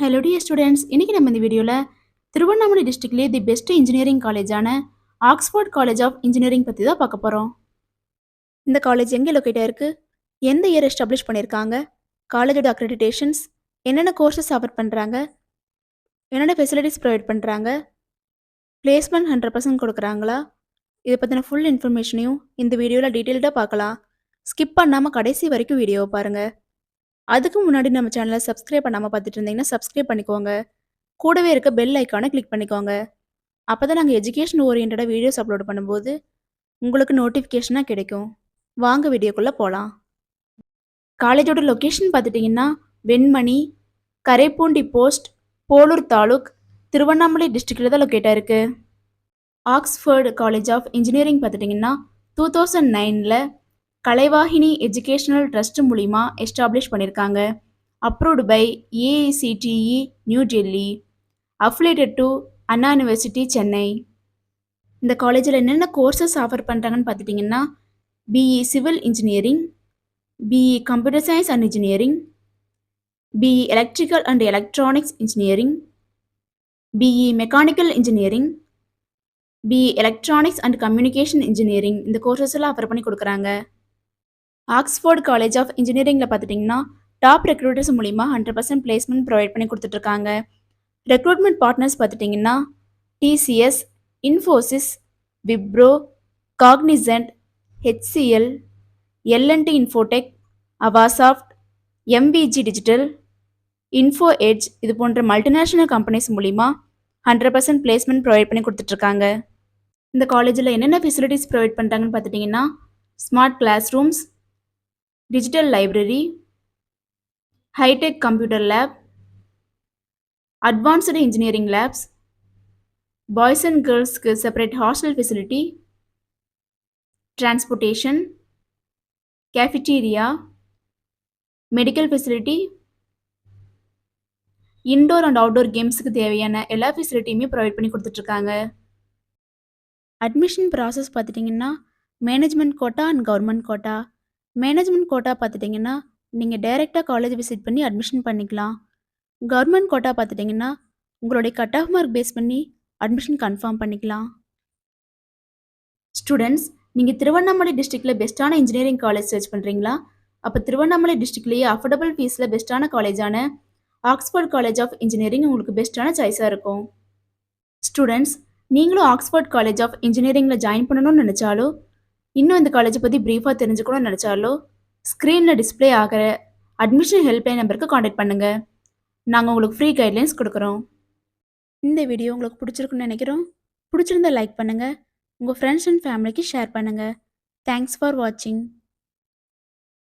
Hello dear students, இன்னைக்கு நம்ம இந்த வீடியோவில் திருவண்ணாமலை டிஸ்ட்ரிக்ட்லேயே தி பெஸ்ட் இன்ஜினியரிங் காலேஜான ஆக்ஸ்ஃபோர்ட் காலேஜ் ஆஃப் இன்ஜினியரிங் பற்றி தான் பார்க்க போகிறோம். இந்த காலேஜ் எங்கே லொக்கேட்டாக இருக்குது, எந்த இயர் எஸ்டாப்ளிஷ் பண்ணியிருக்காங்க, காலேஜோட அக்ரெடிடேஷன்ஸ், என்னென்ன கோர்சஸ் ஆஃபர் பண்ணுறாங்க, என்னென்ன ஃபெசிலிட்டிஸ் ப்ரொவைட் பண்ணுறாங்க, பிளேஸ்மெண்ட் 100% கொடுக்குறாங்களா, இதை பற்றின ஃபுல் இன்ஃபர்மேஷனையும் இந்த வீடியோவில் டீட்டெயில்டாக பார்க்கலாம். ஸ்கிப் பண்ணாமல் கடைசி வரைக்கும் வீடியோவை பாருங்கள். அதுக்கு முன்னாடி நம்ம சேனலை சப்ஸ்கிரைப் பண்ணாமல் பார்த்துட்டு இருந்தீங்கன்னா சப்ஸ்கிரைப் பண்ணிக்கோங்க. கூடவே இருக்க பெல் ஐக்கானை கிளிக் பண்ணிக்கோங்க. அப்போ தான் நாங்கள் எஜுகேஷன் ஓரியன்டாக வீடியோஸ் அப்லோட் பண்ணும்போது உங்களுக்கு நோட்டிஃபிகேஷனாக கிடைக்கும். வாங்க வீடியோக்குள்ளே போகலாம். காலேஜோட லொக்கேஷன் பார்த்துட்டிங்கன்னா வெண்மணி, கரைப்பூண்டி போஸ்ட், போலூர் தாலுக், திருவண்ணாமலை டிஸ்ட்ரிக்டில் தான் லொக்கேட்டாக இருக்குது. ஆக்ஸ்ஃபோர்டு காலேஜ் ஆஃப் இன்ஜினியரிங் பார்த்துட்டிங்கன்னா 2009 கலைவாகினி எஜுகேஷனல் ட்ரஸ்ட் மூலிமா எஸ்டாப்ளிஷ் பண்ணியிருக்காங்க. Approved by AICTE new Delhi, affiliated to Anna university Chennai. இந்த காலேஜில் என்னென்ன கோர்சஸ் ஆஃபர் பண்ணுறாங்கன்னு பார்த்துட்டிங்கன்னா BE civil engineering, BE computer science and engineering, BE electrical and electronics engineering, BE mechanical engineering, BE electronics and communication engineering. இந்த courses எல்லாம் offer பண்ணி கொடுக்குறாங்க. Oxford college of இன்ஜினியரிங்கில் பார்த்துட்டிங்கன்னா டாப் ரெக்ரூட்டர்ஸ் மூலிமா 100% பிளேஸ்மெண்ட் ப்ரொவைட் பண்ணி கொடுத்துட்ருக்காங்க. ரெக்ரூட்மெண்ட் பார்ட்னர்ஸ் பார்த்துட்டிங்கன்னா TCS, Infosys, Wipro, Cognizant, HCL, L and T Infotech, Avasoft, MVG digital, info edge இது போன்ற மல்டிநேஷ்னல் கம்பெனிஸ் மூலிமா 100% பிளேஸ்மெண்ட் ப்ரொவைட் பண்ணி கொடுத்துட்ருக்காங்க. இந்த காலேஜில் என்னென்ன ஃபெசிலிட்டிஸ் ப்ரொவைட் பண்ணுறாங்கன்னு பார்த்துட்டிங்கன்னா smart class rooms, digital library, hi tech computer lab, advanced engineering labs, boys and கேர்ள்ஸ்க்கு separate hostel facility, transportation, cafeteria, medical facility, indoor and outdoor கேம்ஸுக்கு தேவையான எல்லா ஃபெசிலிட்டியுமே ப்ரொவைட் பண்ணி கொடுத்துட்ருக்காங்க. அட்மிஷன் ப்ராசஸ் பார்த்துட்டிங்கன்னா management quota and government quota. Management quota பார்த்துட்டிங்கன்னா நீங்கள் டைரெக்டாக காலேஜ் விசிட் பண்ணி அட்மிஷன் பண்ணிக்கலாம். கவர்மெண்ட் கோட்டா பார்த்துட்டிங்கன்னா உங்களுடைய கட் ஆஃப் மார்க் பேஸ் பண்ணி அட்மிஷன் கன்ஃபார்ம் பண்ணிக்கலாம். ஸ்டூடெண்ட்ஸ், நீங்கள் திருவண்ணாமலை டிஸ்ட்ரிக்டில் பெஸ்ட்டான இன்ஜினியரிங் காலேஜ் சர்ச் பண்ணுறீங்களா? அப்போ திருவண்ணாமலை டிஸ்ட்ரிக்ட்லேயே அஃபோர்டபுள் ஃபீஸில் பெஸ்ட்டான காலேஜான ஆக்ஸ்ஃபோர்ட் காலேஜ் ஆஃப் இன்ஜினியரிங் உங்களுக்கு பெஸ்ட்டான சாய்ஸாக இருக்கும். ஸ்டூடெண்ட்ஸ், நீங்களும் ஆக்ஸ்ஃபோர்ட் காலேஜ் ஆஃப் இன்ஜினியரிங்கில் ஜாயின் பண்ணணும்னு நினச்சாலோ, இன்னும் இந்த காலேஜை பற்றி ப்ரீஃபாக தெரிஞ்சுக்கணும்னு நினச்சாலோ ஸ்க்ரீனில் டிஸ்பிளே ஆகிற அட்மிஷன் ஹெல்ப்லைன் நம்பருக்கு காண்டாக்ட் பண்ணுங்கள். நாங்கள் உங்களுக்கு ஃப்ரீ கைட்லைன்ஸ் கொடுக்குறோம். இந்த வீடியோ உங்களுக்கு பிடிச்சிருக்குன்னு நினைக்கிறோம். பிடிச்சிருந்தா லைக் பண்ணுங்கள், உங்கள் ஃப்ரெண்ட்ஸ் அண்ட் ஃபேமிலிக்கு ஷேர் பண்ணுங்கள். தேங்க்ஸ் ஃபார் வாட்சிங்.